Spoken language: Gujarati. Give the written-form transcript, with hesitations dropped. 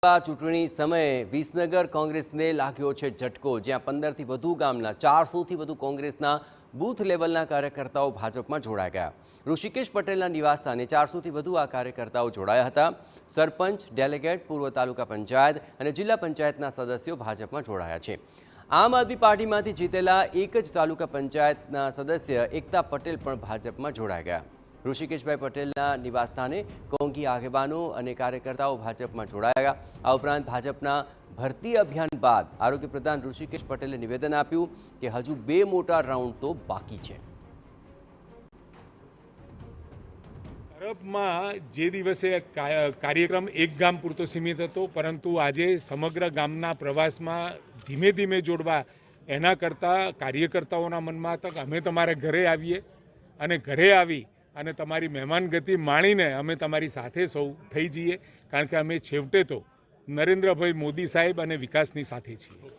ચૂંટણી સમયે વિસનગર કોંગ્રેસને લાગ્યો છે ઝટકો, જ્યાં 15થી વધુ ગામના 400થી વધુ કોંગ્રેસના બૂથ લેવલના કાર્યકર્તાઓ ભાજપમાં જોડાઈ ગયા. ઋષિકેશ પટેલના નિવાસસ્થાને 400થી વધુ આ કાર્યકર્તાઓ જોડાયા હતા. સરપંચ, ડેલિગેટ, પૂર્વ તાલુકા પંચાયત અને જિલ્લા પંચાયતના સદસ્યો ભાજપમાં જોડાયા છે. આમ આદમી પાર્ટીમાંથી જીતેલા એક જ તાલુકા પંચાયતના સદસ્ય એકતા પટેલ પણ ભાજપમાં જોડાઈ ગયા. ઋષિકેશભાઈ પટેલના નિવાસસ્થાને કોંગી આગેવાનો અને કાર્યકર્તાઓ ભાજપમાં જોડાયા. આ ઉપરાંત ભાજપના ભરતી અભિયાન બાદ આરોગ્ય પ્રધાન ઋષિકેશ પટેલે નિવેદન આપ્યું કે હજુ 2 મોટા રાઉન્ડ તો બાકી છે. અરબમાં જે દિવસે કાર્યક્રમ એક ગામ પૂરતો સીમિત હતો, પરંતુ આજે સમગ્ર ગામના પ્રવાસમાં ધીમે ધીમે જોડવા એના કરતાં કાર્યકર્તાઓના મનમાં હતા કે અમે તમારા ઘરે આવીએ અને ઘરે આવી અને તમારી મહેમાનગતિ માણીને અમે તમારી સાથે સૌ થઈ જઈએ, કારણ કે અમે છેવટે તો નરેન્દ્રભાઈ મોદી સાહેબ અને વિકાસની સાથે છીએ.